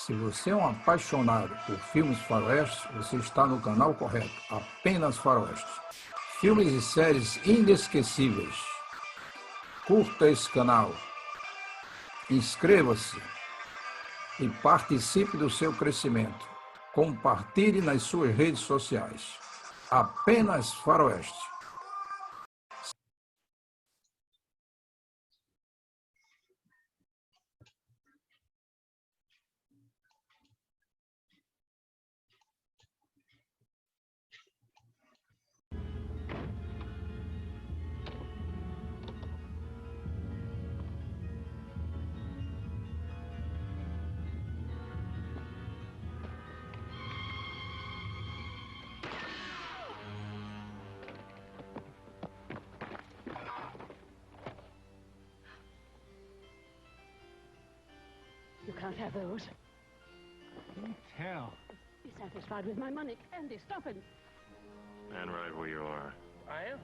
Se você é um apaixonado por filmes faroestes, você está no canal correto. Apenas faroestes. Filmes e séries inesquecíveis. Curta esse canal. Inscreva-se e participe do seu crescimento. Compartilhe nas suas redes sociais. Apenas faroeste. You can't have those. You tell. Be satisfied with my money. Andy, stop him. And right where you are. I am?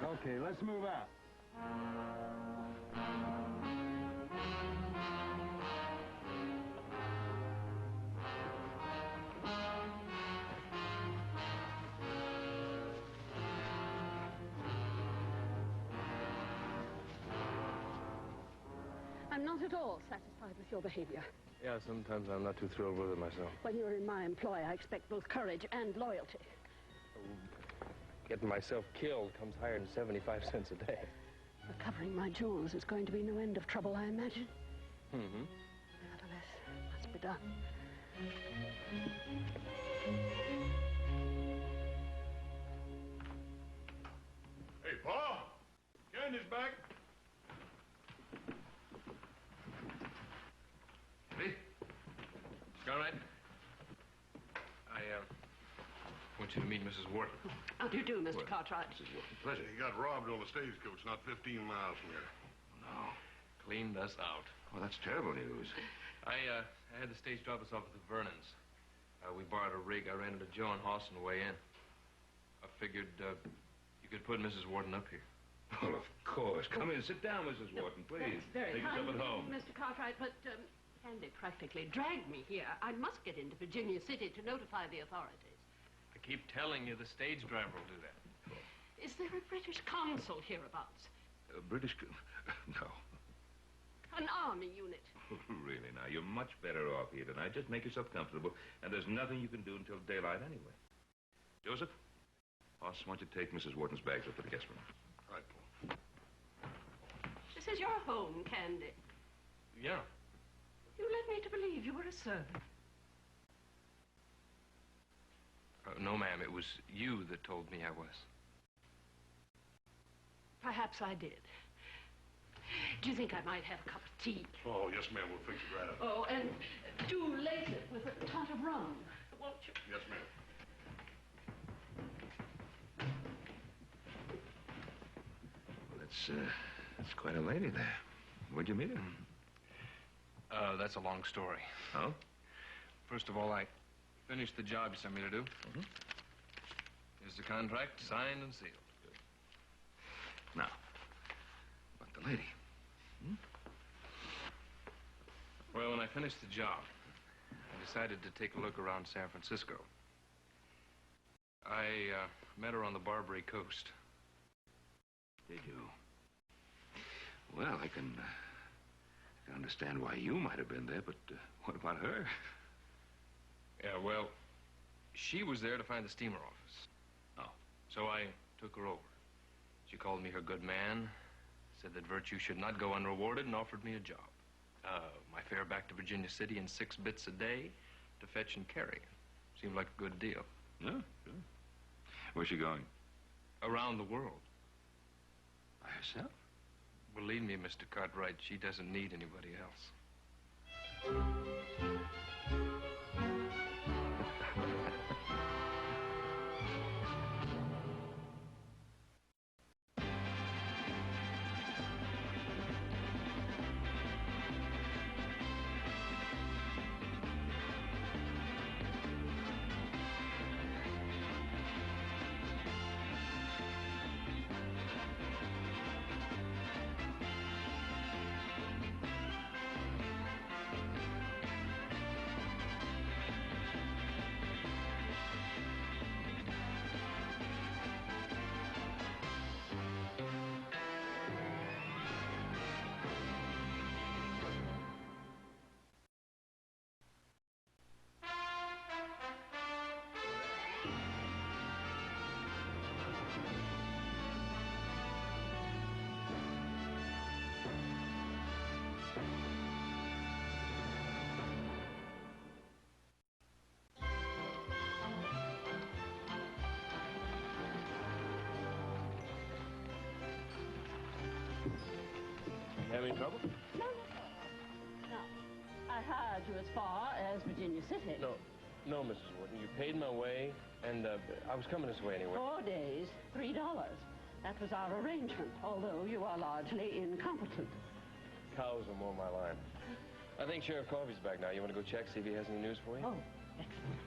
Okay, let's move out. I'm not at all satisfied with your behavior. Yeah, sometimes I'm not too thrilled with it myself. When you're in my employ, I expect both courage and loyalty. Getting myself killed comes higher than 75 cents a day. Recovering my jewels is going to be no end of trouble, I imagine. Mm-hmm. Nevertheless, it must be done. Hey, Pa! Candy's back. Hey, Conrad. I want you to meet Mrs. Wharton. How do you do, Mr. Cartwright? Mrs. Wharton, pleasure. He got robbed on the stagecoach not 15 miles from here. No, cleaned us out. Well, that's terrible news. I had the stage drop us off at the Vernons. We borrowed a rig. I ran into Joe and Hoss on the way in. I figured you could put Mrs. Wharton up here. Well, of course. Come in. Sit down, Mrs. Wharton, please. That's very Take kind yourself at of home. you, Mr. Cartwright, but Andy practically dragged me here. I must get into Virginia City to notify the authorities. I keep telling you the stage driver will do that. Is there a British consul hereabouts? British... No. An army unit? Really, now, you're much better off here tonight. Just make yourself comfortable, and there's nothing you can do until daylight anyway. Joseph, Hoss, why don't you take Mrs. Wharton's bags up to the guest room? Right, Paul. This is your home, Candy. Yeah. You led me to believe you were a servant. No, ma'am. It was you that told me I was. Perhaps I did. Do you think I might have a cup of tea? Oh, yes, ma'am. We'll fix it right up. Oh, and do lace it with a tot of rum, won't you? Yes, ma'am. Well, that's quite a lady there. Where'd you meet her? That's a long story. Oh? First of all, I finished the job you sent me to do. Mm-hmm. Here's the contract, signed and sealed. Good. Now, about the lady. Hmm? Well, when I finished the job, I decided to take a look around San Francisco. I met her on the Barbary Coast. Did you? Well, I can understand why you might have been there, but what about her? Yeah, well, she was there to find the steamer office. Oh. So I took her over. She called me her good man, said that virtue should not go unrewarded, and offered me a job. My fare back to Virginia City in 6 bits a day to fetch and carry. Seemed like a good deal. Yeah, sure. Where's she going? Around the world. By herself? Believe me, Mr. Cartwright, she doesn't need anybody else. Having trouble? No. I hired you as far as Virginia City. No, Mrs. Wharton. You paid my way, and I was coming this way anyway. 4 days, $3. That was our arrangement, although you are largely incompetent. Cows are more my line. I think Sheriff Coffey's back now. You want to go check, see if he has any news for you? Oh, excellent.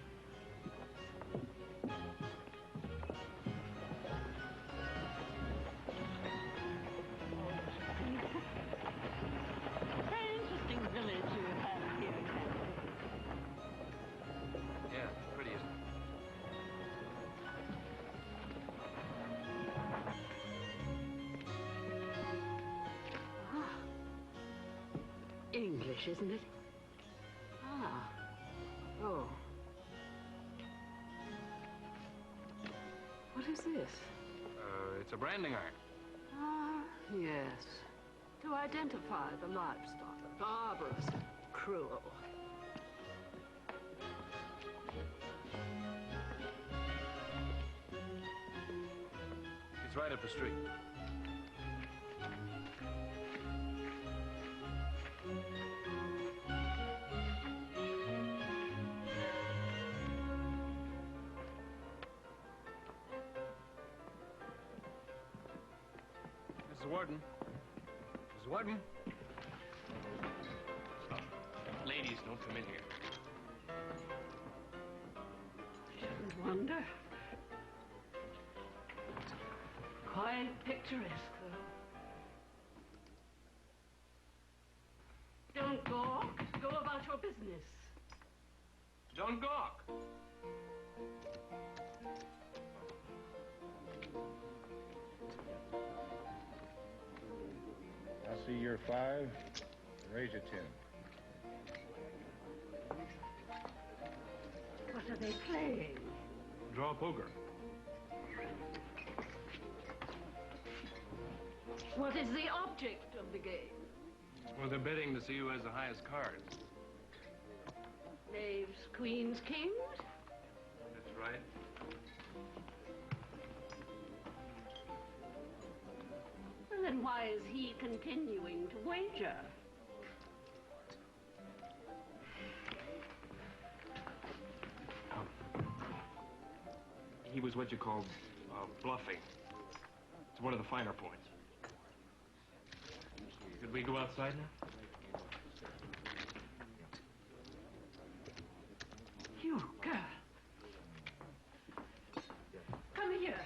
Very interesting village you have here, Candy. Yeah, pretty, isn't it? English, isn't it? Oh. What is this? It's a branding iron. Yes. To identify the livestock. Barbarous, cruel. It's right up the street. Mrs. Wharton. Mrs. Wharton. Stop. Ladies, don't come in here. I shouldn't wonder. Quite picturesque, though. Don't gawk. Go about your business. Don't gawk. I see you're 5. Raise your 10. What are they playing? Draw poker. What is the object of the game? Well, they're betting to see who has the highest cards. Knaves, queens, kings? That's right. Well, then why is he continuing to wager? He was what you call bluffing. It's one of the finer points. Could we go outside now? You girl. Come here.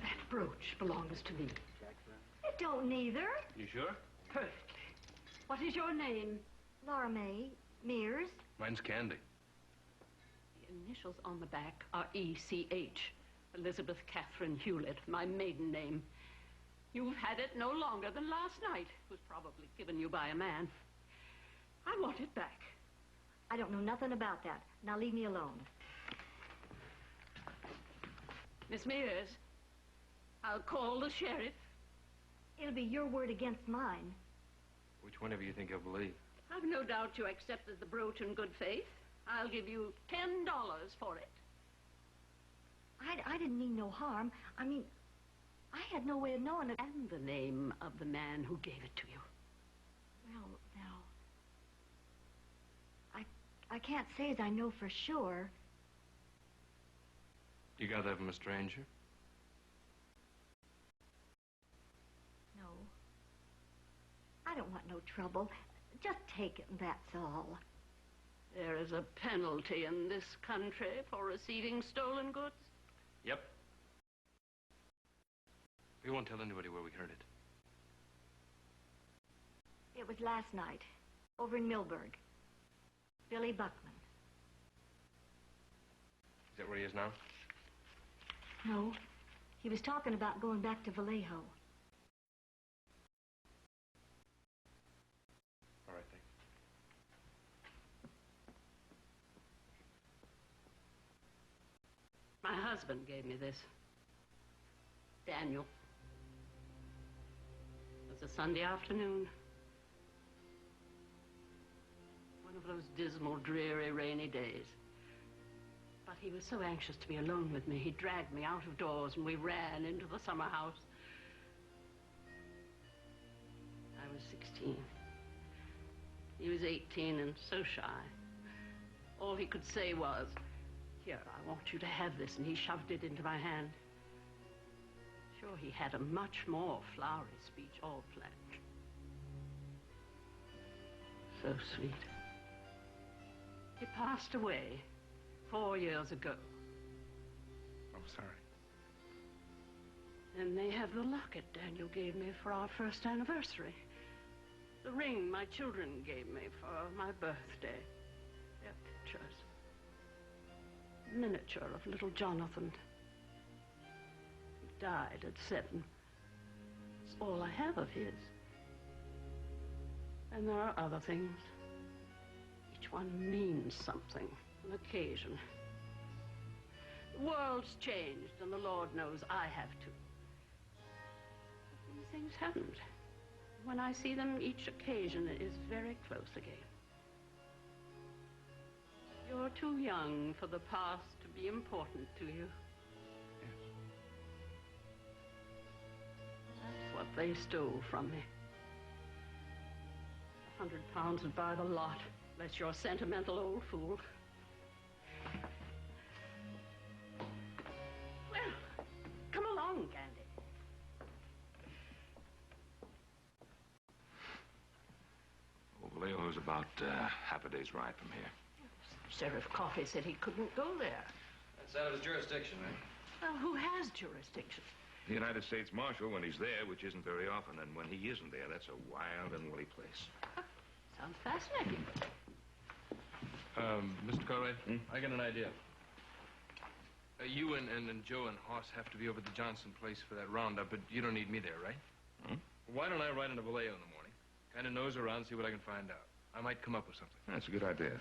That brooch belongs to me. It don't neither. You sure? Perfectly. What is your name? Laura May Mears. Mine's Candy. The initials on the back are E.C.H. Elizabeth Catherine Hewlett, my maiden name. You've had it no longer than last night. It was probably given you by a man. I want it back. I don't know nothing about that. Now leave me alone. Miss Mears, I'll call the sheriff. It'll be your word against mine. Which one of you think he'll believe? I've no doubt you accepted the brooch in good faith. I'll give you $10 for it. I didn't mean no harm. I mean, I had no way of knowing it. And the name of the man who gave it to you. Well, now, I can't say as I know for sure. You got that from a stranger? No. I don't want no trouble. Just take it and that's all. There is a penalty in this country for receiving stolen goods. Yep. We won't tell anybody where we heard it. It was last night, over in Millburg. Billy Buckman. Is that where he is now? No, he was talking about going back to Vallejo. All right, thanks. My husband gave me this. Daniel. It was a Sunday afternoon. One of those dismal, dreary, rainy days. But he was so anxious to be alone with me, he dragged me out of doors and we ran into the summer house. was 16. He was 18 and so shy. All he could say was, "Here, I want you to have this," and he shoved it into my hand. Sure, he had a much more flowery speech all planned. So sweet. He passed away 4 years ago. I'm sorry. And they have the locket Daniel gave me for our first anniversary. The ring my children gave me for my birthday. Their pictures. Miniature of little Jonathan. He died at 7. It's all I have of his. And there are other things. Each one means something, an occasion. The world's changed, and the Lord knows I have too. But these things haven't. When I see them, each occasion is very close again. You're too young for the past to be important to you. Yes. That's what they stole from me. £100 would buy the lot, unless you're a sentimental old fool. Well, come along, Candy. Vallejo's about half a day's ride from here. Sheriff Coffey said he couldn't go there. That's out of his jurisdiction, right? Well, who has jurisdiction? The United States Marshal when he's there, which isn't very often, and when he isn't there, that's a wild and woolly place. Sounds fascinating. Mr. Cartwright, I got an idea. You and Joe and Hoss have to be over at the Johnson place for that roundup, but you don't need me there, right? Why don't I ride into Vallejo in the morning? Kind of nose around, see what I can find out. I might come up with something. That's a good idea.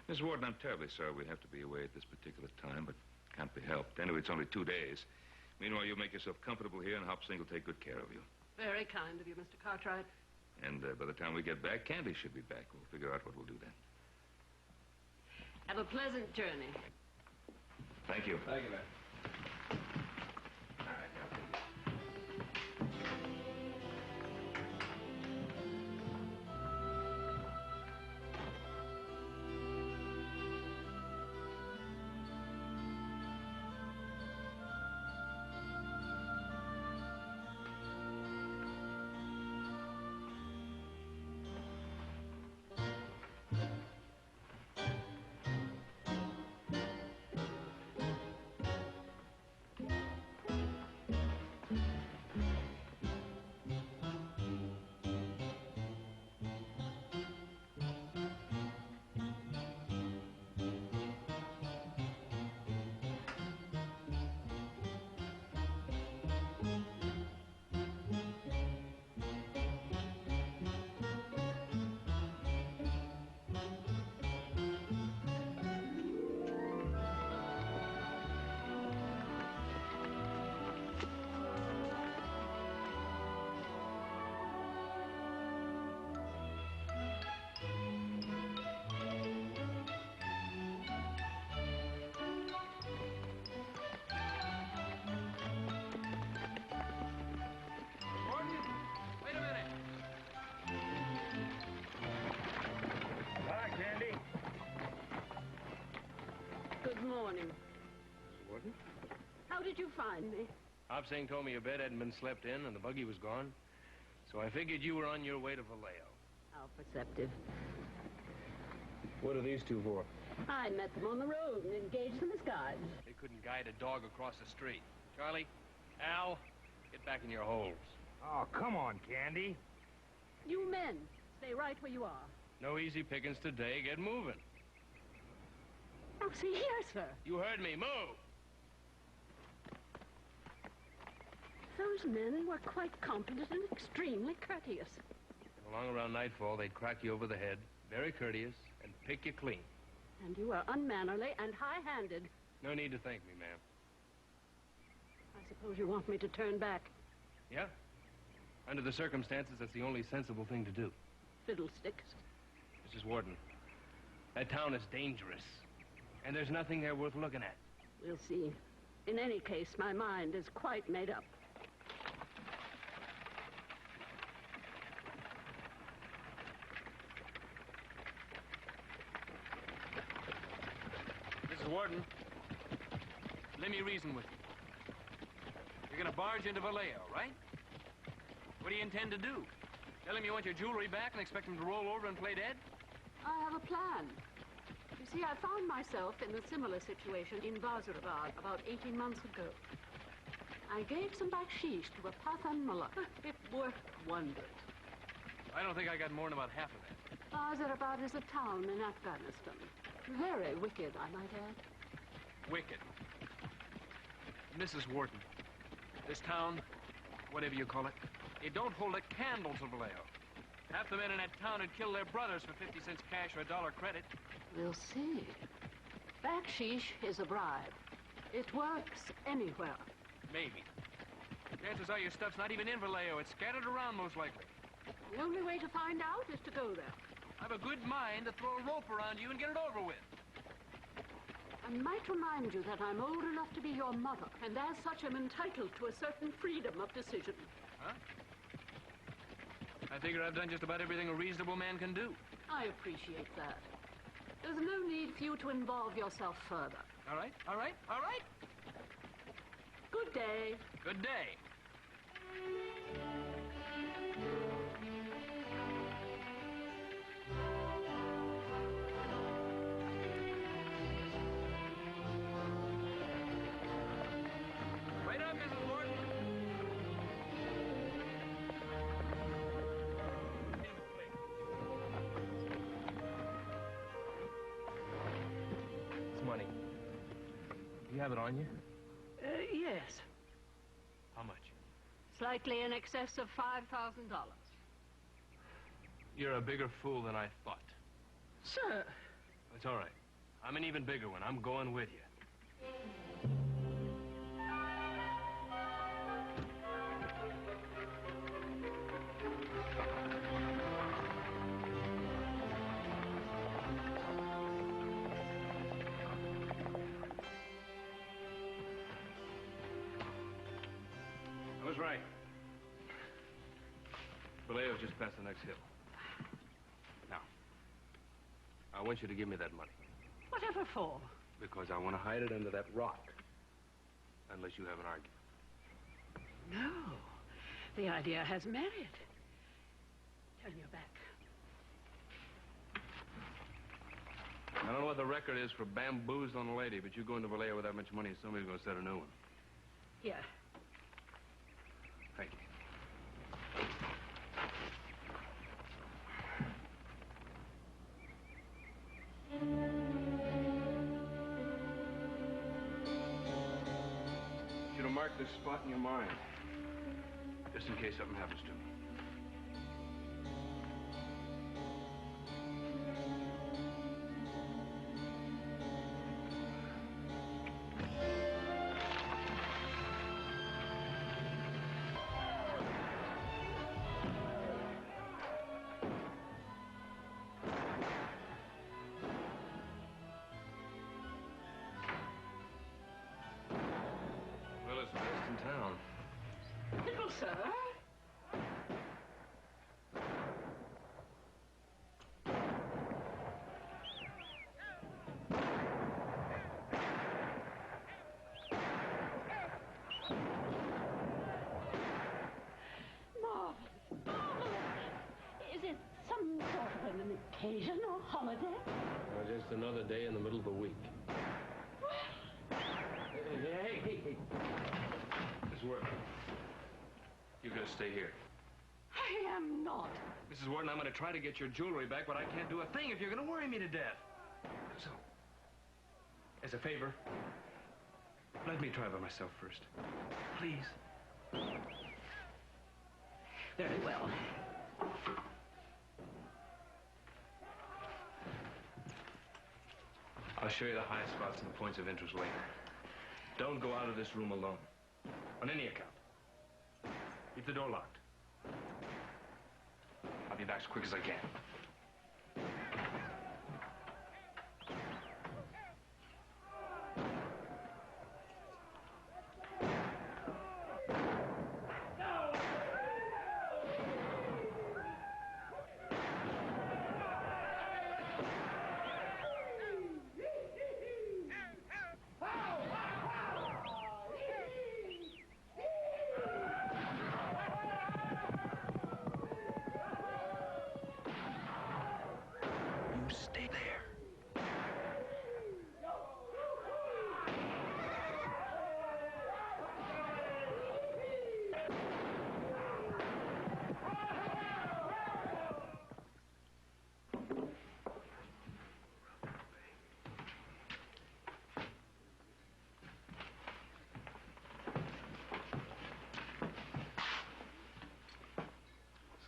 Miss Wharton, I'm terribly sorry we have to be away at this particular time, but can't be helped. Anyway, it's only 2 days. Meanwhile, you make yourself comfortable here, and Hopsing will take good care of you. Very kind of you, Mr. Cartwright. And by the time we get back, Candy should be back. We'll figure out what we'll do then. Have a pleasant journey. Thank you. Thank you, man. All right, now. Good morning. Mrs. Wharton? How did you find me? Hopsing told me your bed hadn't been slept in and the buggy was gone. So I figured you were on your way to Vallejo. How perceptive. What are these two for? I met them on the road and engaged them as guides. They couldn't guide a dog across the street. Charlie, Al, get back in your holes. Oh, come on, Candy. You men, stay right where you are. No easy pickings today. Get moving. Oh, see here, sir. You heard me. Move! Those men were quite competent and extremely courteous. Along around nightfall, they'd crack you over the head, very courteous, and pick you clean. And you were unmannerly and high-handed. No need to thank me, ma'am. I suppose you want me to turn back. Yeah? Under the circumstances, that's the only sensible thing to do. Fiddlesticks. Mrs. Wharton, that town is dangerous. And there's nothing there worth looking at. We'll see. In any case, my mind is quite made up. Wharton, let me reason with you. You're gonna barge into Vallejo, right? What do you intend to do? Tell him you want your jewelry back and expect him to roll over and play dead? I have a plan. You see, I found myself in a similar situation in Vazirabad about 18 months ago. I gave some baksheesh to a Pathan mullah. It worked wonders. I don't think I got more than about half of that. Vazirabad is a town in Afghanistan. Very wicked, I might add. Wicked. Mrs. Wharton, this town, whatever you call it, it don't hold a candle to Vallejo. Half the men in that town would kill their brothers for 50 cents cash or $1 credit. We'll see. Baksheesh is a bribe. It works anywhere. Maybe. Chances are your stuff's not even in Vallejo. It's scattered around, most likely. The only way to find out is to go there. I've a good mind to throw a rope around you and get it over with. I might remind you that I'm old enough to be your mother, and as such I'm entitled to a certain freedom of decision. Huh? I figure I've done just about everything a reasonable man can do. I appreciate that. There's no need for you to involve yourself further. All right, all right, all right. Good day. Good day. Wait up, Mrs. Wharton. It's money. You have it on you? Yes. How much? Slightly in excess of $5,000. You're a bigger fool than I thought. Sir. It's all right. I'm an even bigger one. I'm going with you. I was right. Vallejo's just past the next hill. Now, I want you to give me that money. Whatever for? Because I want to hide it under that rock. Unless you have an argument. No. The idea has merit. Turn your back. I don't know what the record is for bamboozled on a lady, but you go into Vallejo with that much money, somebody's going to set a new one. Here. Thank you. Should have marked this spot in your mind, just in case something happens to me. Well, it's best in town. Little sir. Marvelous. Is it some sort of an occasion or holiday? Just another day in the middle of the week. Hey. Miss Wharton, you're going to stay here. I am not. Mrs. Wharton, I'm going to try to get your jewelry back, but I can't do a thing if you're going to worry me to death. So, as a favor, let me try by myself first. Please. Very well. I'll show you the high spots and the points of interest later. Don't go out of this room alone. On any account. Keep the door locked. I'll be back as quick as I can.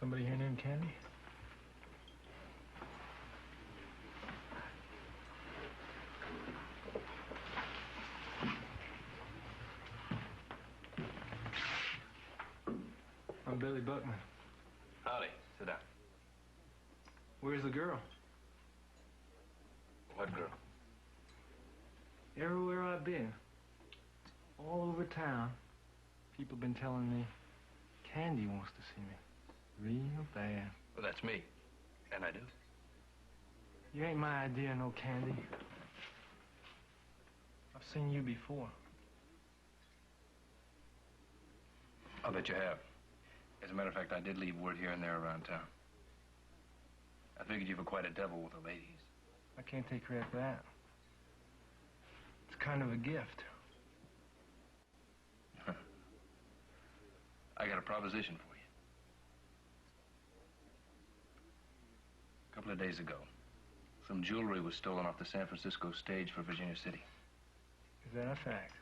Somebody here named Candy? I'm Billy Buckman. Howdy. Sit down. Where's the girl? What girl? Everywhere I've been, all over town, people been telling me Candy wants to see me. Real bad. Well, that's me. And I do. You ain't my idea, no Candy. I've seen you before. I'll bet you have. As a matter of fact, I did leave word here and there around town. I figured you were quite a devil with the ladies. I can't take credit for that. It's kind of a gift. I got a proposition for you. A couple of days ago, some jewelry was stolen off the San Francisco stage for Virginia City. Is that a fact?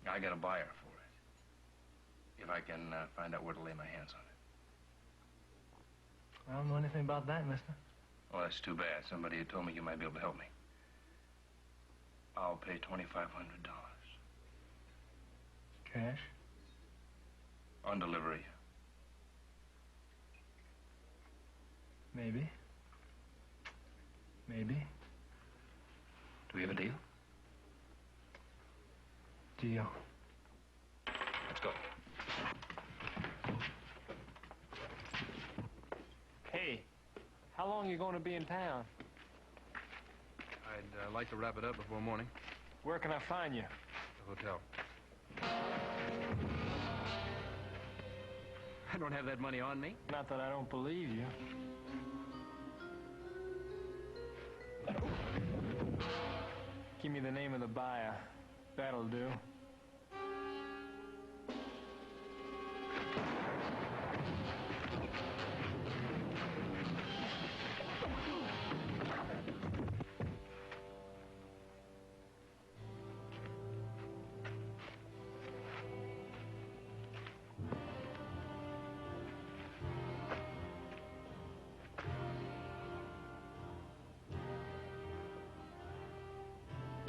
I got a buyer for it. If I can find out where to lay my hands on it. I don't know anything about that, mister. Oh, that's too bad. Somebody had told me you might be able to help me. I'll pay $2,500. Cash? On delivery. Maybe. Maybe. Do we have a deal? Deal. Let's go. Hey, how long are you going to be in town? I'd like to wrap it up before morning. Where can I find you? The hotel. I don't have that money on me. Not that I don't believe you. Give me the name of the buyer. That'll do.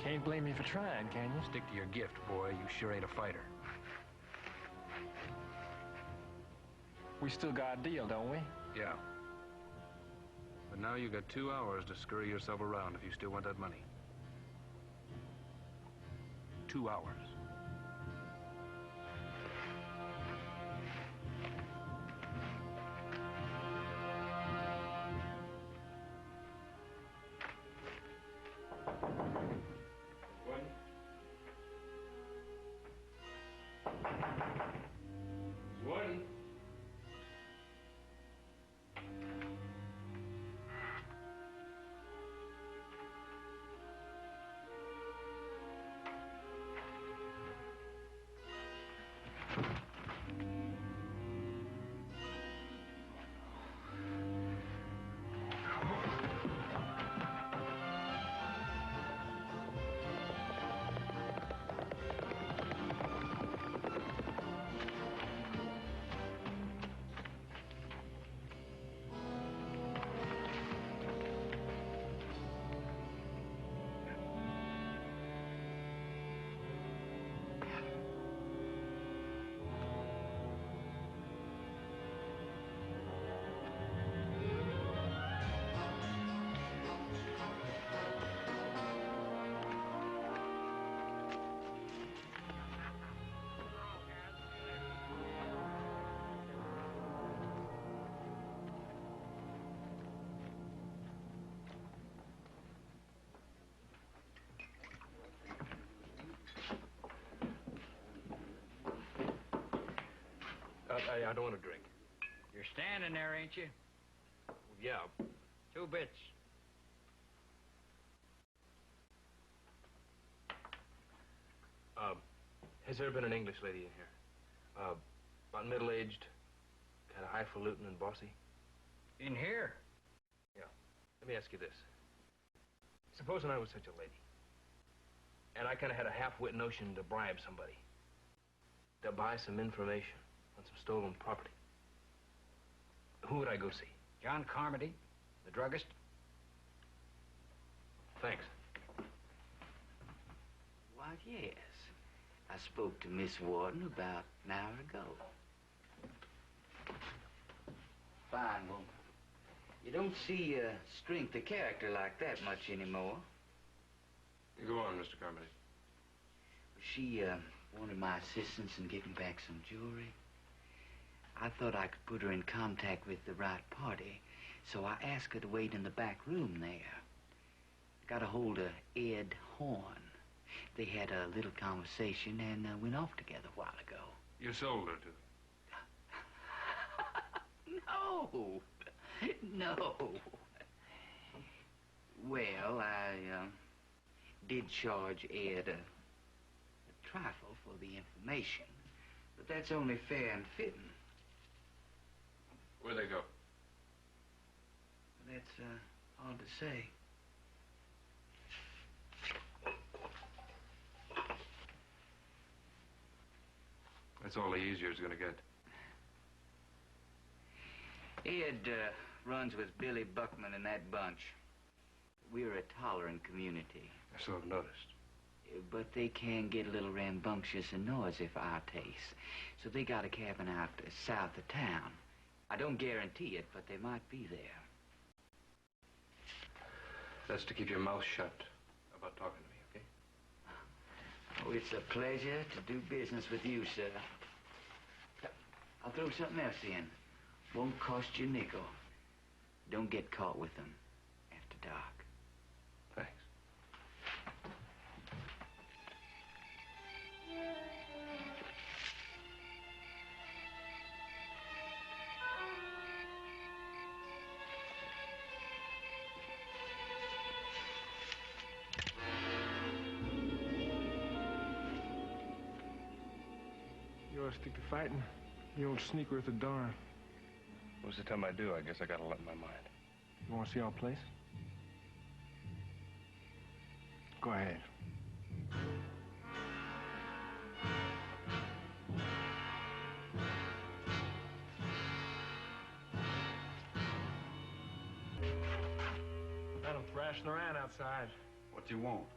Can't blame me for trying, can you? Stick to your gift, boy. You sure ain't a fighter. We still got a deal, don't we? Yeah. But now you got 2 hours to scurry yourself around if you still want that money. 2 hours. Wharton. I don't want to drink. You're standing there, ain't you? Yeah. 2 bits. Has there been an English lady in here? About middle-aged, kind of highfalutin and bossy? In here? Yeah. Let me ask you this. Supposing I was such a lady, and I kind of had a half-wit notion to bribe somebody, to buy some information on some stolen property. Who would I go see? John Carmody, the druggist. Thanks. Why, yes. I spoke to Miss Wharton about an hour ago. Fine woman. You don't see strength of character like that much anymore. Go on, Mr. Carmody. She wanted my assistance in getting back some jewelry. I thought I could put her in contact with the right party, so I asked her to wait in the back room there. Got a hold of Ed Horn. They had a little conversation and went off together a while ago. You sold her to them? No. No. Well, I did charge Ed a trifle for the information, but that's only fair and fitting. Where'd they go? That's hard to say. That's all the easier it's gonna get. Ed runs with Billy Buckman and that bunch. We're a tolerant community. I so have noticed. But they can get a little rambunctious and noisy for our taste. So they got a cabin out south of town. I don't guarantee it, but they might be there. That's to keep your mouth shut about talking to me, okay? Oh, it's a pleasure to do business with you, sir. I'll throw something else in. Won't cost you a nickel. Don't get caught with them after dark. Thanks. You ought to stick to fighting. You don't sneak worth a darn. Most of the time I do, I guess I got a lot in my mind. You want to see our place? Go ahead. Got him thrashing around outside. What you want?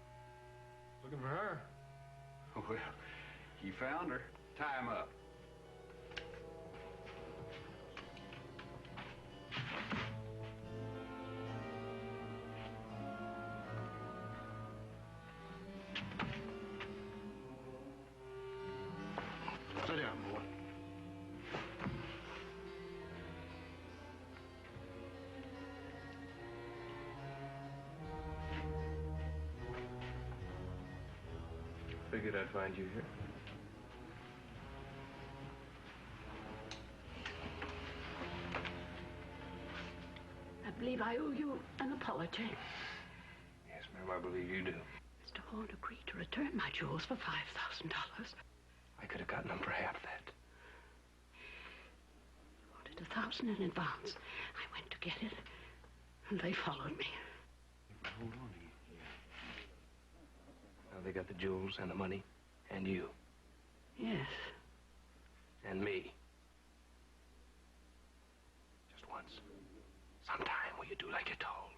Looking for her. Well, he found her. Tie him up. Sit down, boy. Figured I'd find you here. I believe I owe you an apology. Yes, ma'am, I believe you do. Mr. Horn agreed to return my jewels for $5,000. I could have gotten them for half that. He wanted $1,000 in advance. I went to get it, and they followed me. Hold on to you. Now they got the jewels and the money, and you. Yes. And me. Just once. Sometime will you do like you're told?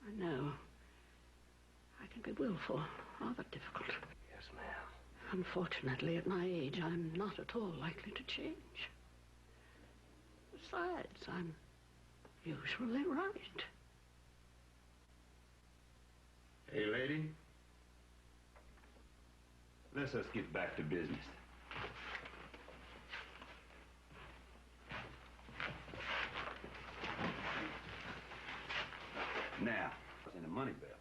I know. I can be willful, rather difficult. Yes, ma'am. Unfortunately, at my age, I'm not at all likely to change. Besides, I'm usually right. Hey, lady. Let's us get back to business. Now, in the money belt,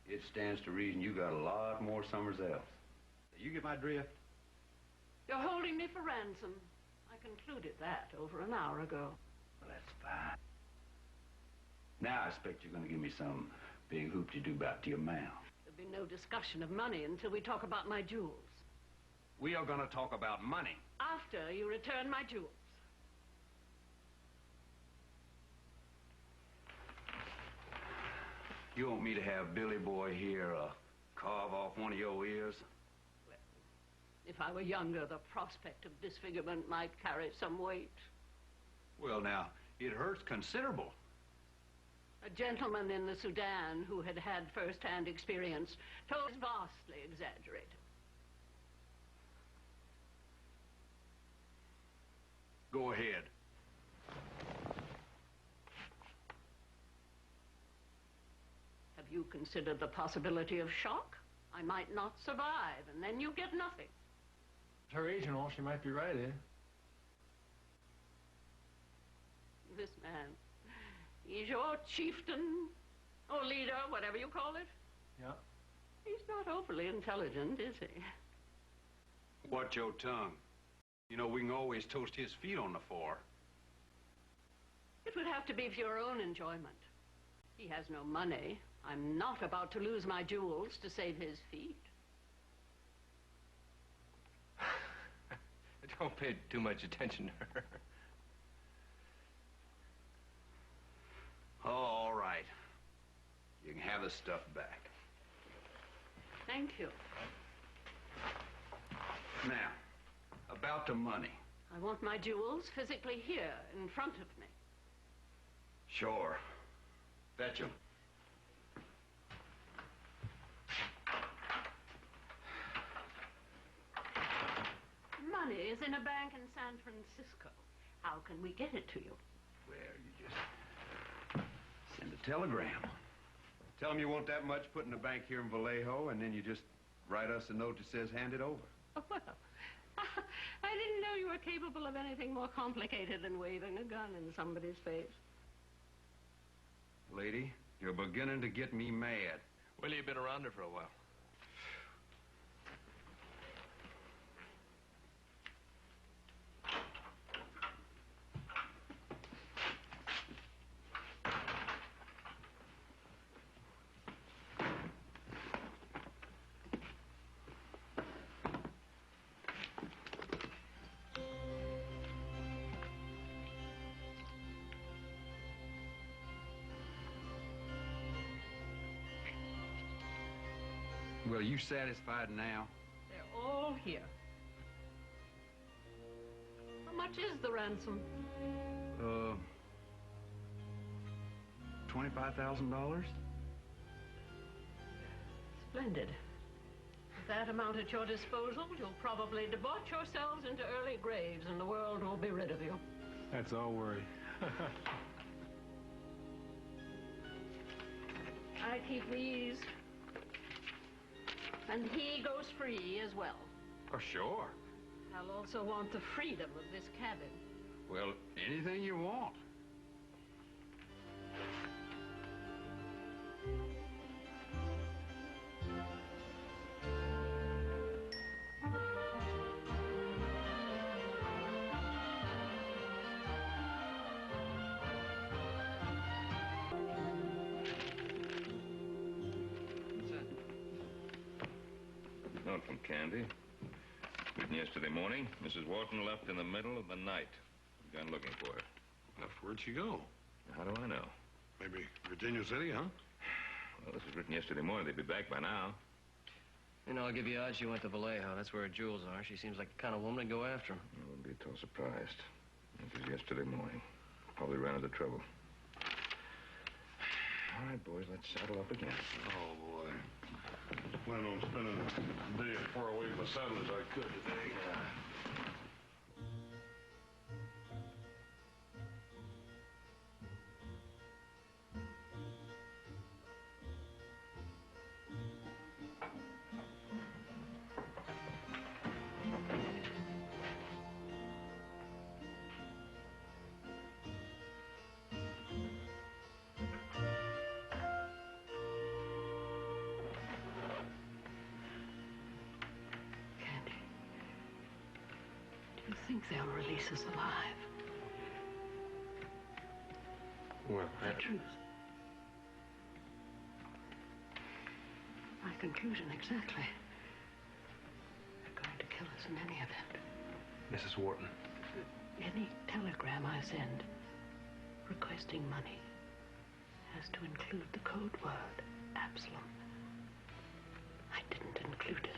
it stands to reason you got a lot more summers else. You get my drift? You're holding me for ransom. I concluded that over an hour ago. Well, that's fine. Now I expect you're going to give me some big hoop-de-doo about the amount. There'll be no discussion of money until we talk about my jewels. We are going to talk about money. After you return my jewels. You want me to have Billy Boy here carve off one of your ears? Well, if I were younger, the prospect of disfigurement might carry some weight. Well, now, It hurts considerable. A gentleman in the Sudan who had had first-hand experience told us vastly exaggerated. Go ahead. Have you considered the possibility of shock? I might not survive, and then you get nothing. Her age and all, she might be right, eh? This man, he's your chieftain, or leader, whatever you call it. Yeah. He's not overly intelligent, is he? Watch your tongue. You know, we can always toast his feet on the floor. It would have to be for your own enjoyment. He has no money. I'm not about to lose my jewels to save his feet. Don't pay too much attention to her. Oh, all right. You can have the stuff back. Thank you. Now, about the money. I want my jewels physically here, in front of me. Sure. Fetch 'em. Money is in a bank in San Francisco. How can we get it to you? Well, you just send a telegram. Tell them you want that much put in the bank here in Vallejo, and then you just write us a note that says hand it over. Well, I didn't know you were capable of anything more complicated than waving a gun in somebody's face. Lady, you're beginning to get me mad. Well, you've been around her for a while. Well, you satisfied now? They're all here. How much is the ransom? $25,000? Splendid. With that amount at your disposal, you'll probably debauch yourselves into early graves and the world will be rid of you. That's all worry. I keep these. And he goes free as well. Oh, sure. I'll also want the freedom of this cabin. Well, anything you want. Note from Candy. Written yesterday morning. Mrs. Wharton left in the middle of the night. Gone looking for her. Now, where'd she go? How do I know? Maybe Virginia City, huh? Well, this was written yesterday morning. They'd be back by now. You know, I'll give you odds she went to Vallejo. That's where her jewels are. She seems like the kind of woman to go after them. I wouldn't be at all surprised. This was yesterday morning. Probably ran into trouble. All right, boys, let's saddle up again. Oh, boy. Plan on spending the day as far away from the saddle as I could today. Do you think they'll release us alive? Well, The truth. My conclusion exactly. They're going to kill us in any event. Mrs. Wharton. Any telegram I send requesting money has to include the code word, Absalom. I didn't include it.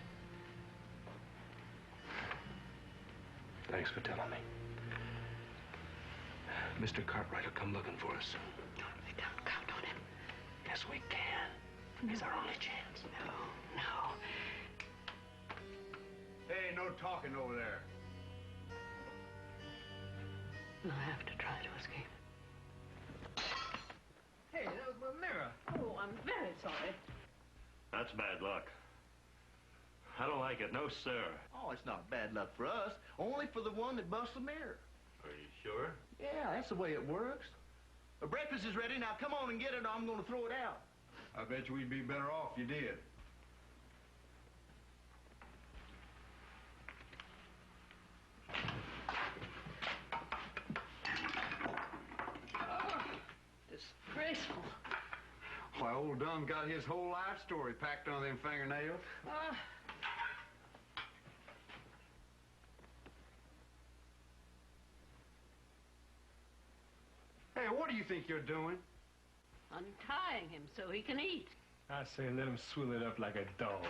Thanks for telling me. Mr. Cartwright will come looking for us. We don't count on him. Yes, we can. He's our only chance. No. Hey, no talking over there. I have to try to escape. Hey, that was my mirror. Oh, I'm very sorry. That's bad luck. I don't like it, no sir. Oh, it's not bad luck for us. Only for the one that busts the mirror. Are you sure? Yeah, that's the way it works. The breakfast is ready. Now come on and get it or I'm going to throw it out. I bet you we'd be better off if you did. Disgraceful. Why, old Dumb got his whole life story packed on them fingernails. Hey, what do you think you're doing? Untying him so he can eat. I say let him swill it up like a dog.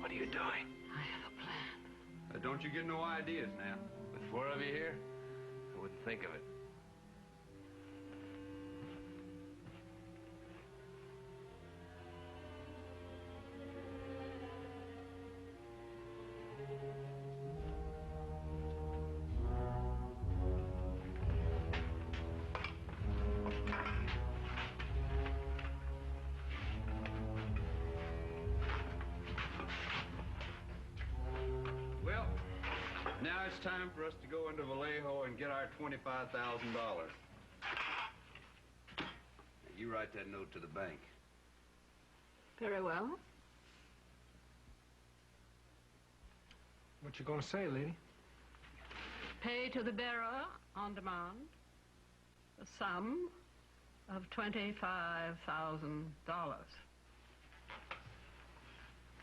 What are you doing? I have a plan. Don't you get no ideas now. With 4 of you here, I wouldn't think of it. Well, now it's time for us to go into Vallejo and get our $25,000. You write that note to the bank. Very well. What you gonna say, lady? Pay to the bearer on demand the sum of $25,000.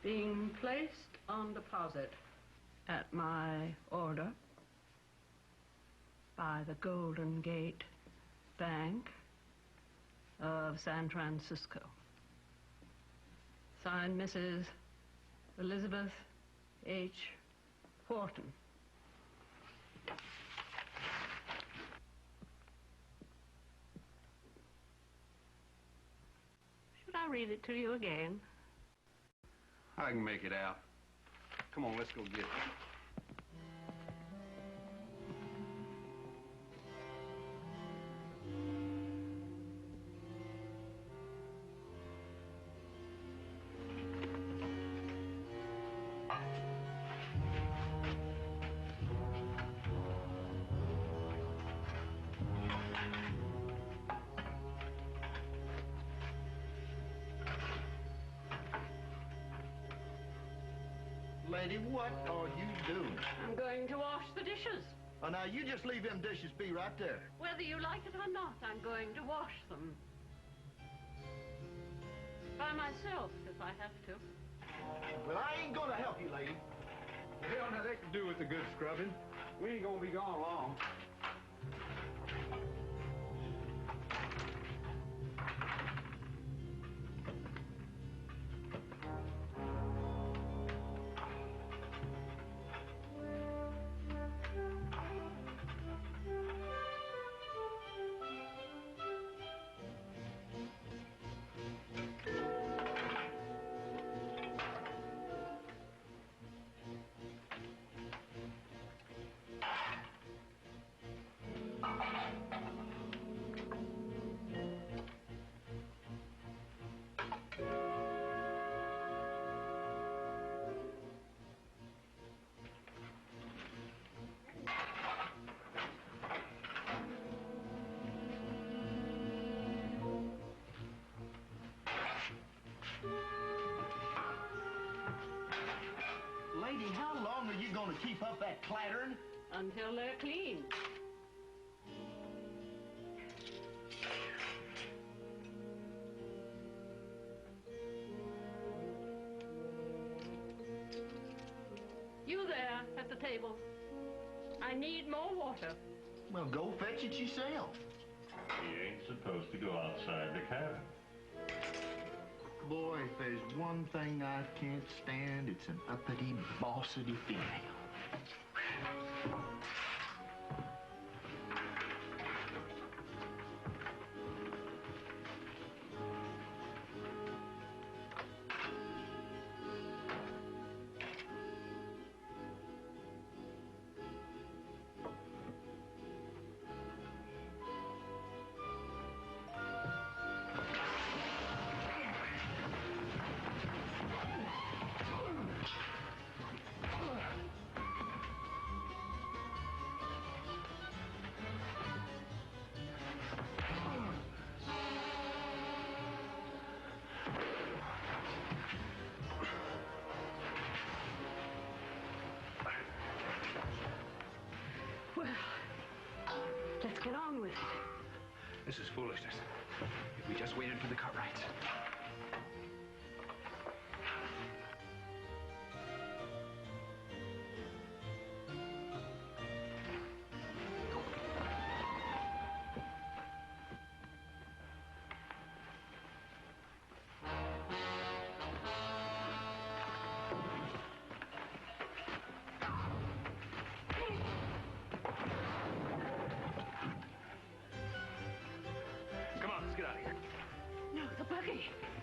Being placed on deposit at my order by the Golden Gate Bank of San Francisco. Signed, Mrs. Elizabeth H. Wharton. Should I read it to you again? I can make it out. Come on, let's go get it. Lady, what are you doing? I'm going to wash the dishes. Oh, now, you just leave them dishes be right there. Whether you like it or not, I'm going to wash them. By myself, if I have to. Well, I ain't gonna help you, lady. Hell, now they can do with the good scrubbing. We ain't gonna be gone long. Lady, how long are you gonna keep up that clattering? Until they're clean. You there at the table. I need more water. Well, go fetch it yourself. He ain't supposed to go outside the cabin. Boy, if there's one thing I can't stand, it's an uppity, bossity female. Well, let's get on with it. This is foolishness. If we just waited for the Cartwrights.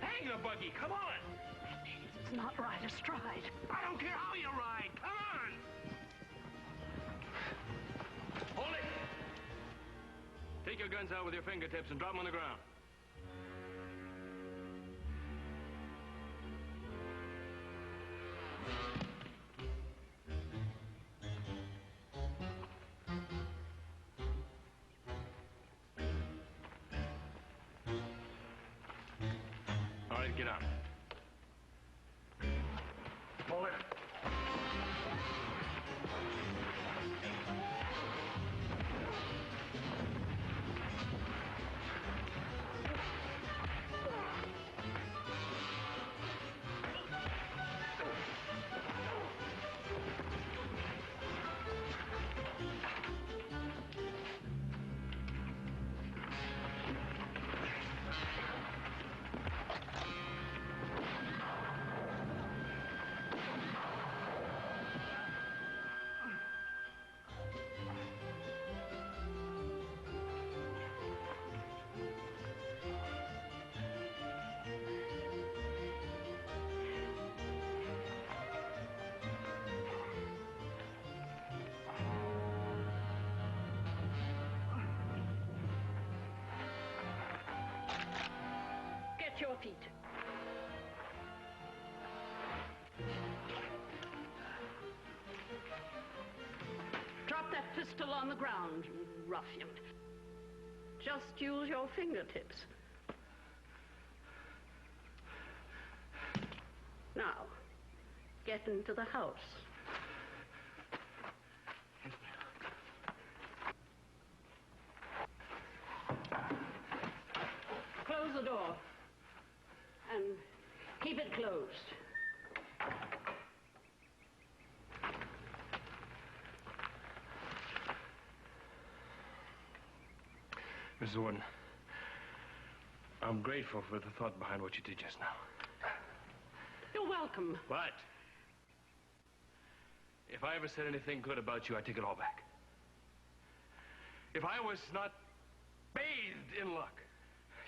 Hang the buggy, come on! It's not right astride. I don't care how you ride, come on! Hold it! Take your guns out with your fingertips and drop them on the ground. Get on. Pull it. Your feet. Drop that pistol on the ground, you ruffian. Just use your fingertips. Now, get into the house. Close the door. And keep it closed. Mrs. Wharton, I'm grateful for the thought behind what you did just now. You're welcome. But if I ever said anything good about you, I take it all back. If I was not bathed in luck,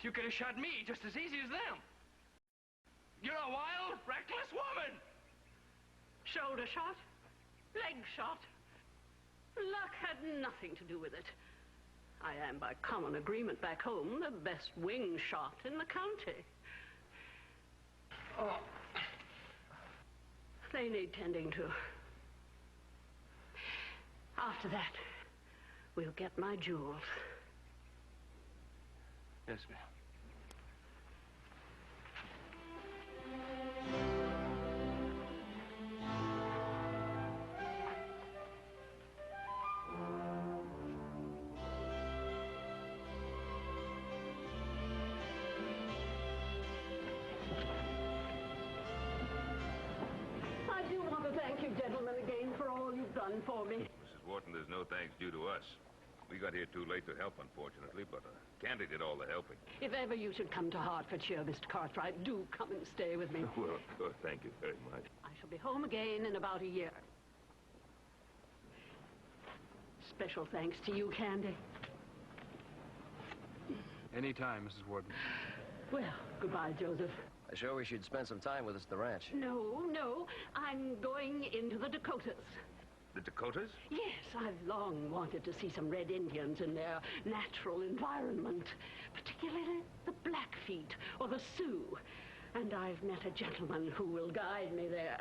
you could have shot me just as easy as them. You're a wild, reckless woman! Shoulder shot, leg shot. Luck had nothing to do with it. I am, by common agreement back home, the best wing shot in the county. Oh. They need tending to. After that, we'll get my jewels. Yes, ma'am. I do want to thank you, gentlemen, again for all you've done for me. Mrs. Wharton, there's no thanks due to us. We got here too late to help, unfortunately, but Candy did all the helping. If ever you should come to Hertfordshire, Mr. Cartwright, do come and stay with me. Well, of course, thank you very much. I shall be home again in about a year. Special thanks to you, Candy. Any time, Mrs. Wharton. Well, goodbye, Joseph. I sure wish you'd spend some time with us at the ranch. No, I'm going into the Dakotas. The Dakotas? Yes, I've long wanted to see some Red Indians in their natural environment, particularly the Blackfeet or the Sioux. And I've met a gentleman who will guide me there.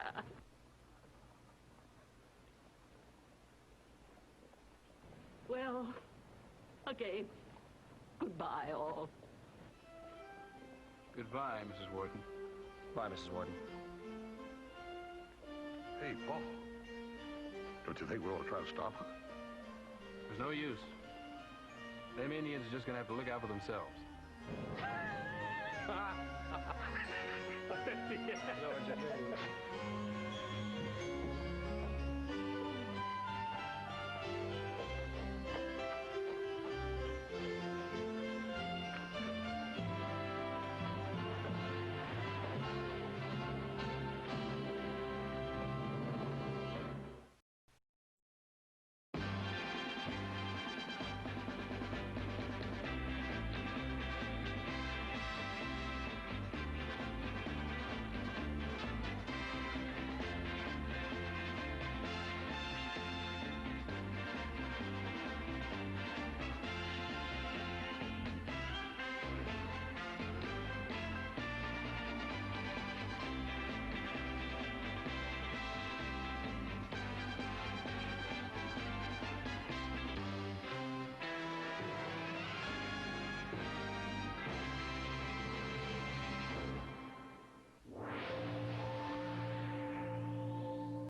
Well, again, goodbye, all. Goodbye, Mrs. Wharton. Bye, Mrs. Wharton. Hey, Paul. Don't you think we ought to try to stop her? There's no use. Them Indians are just gonna have to look out for themselves. Yeah.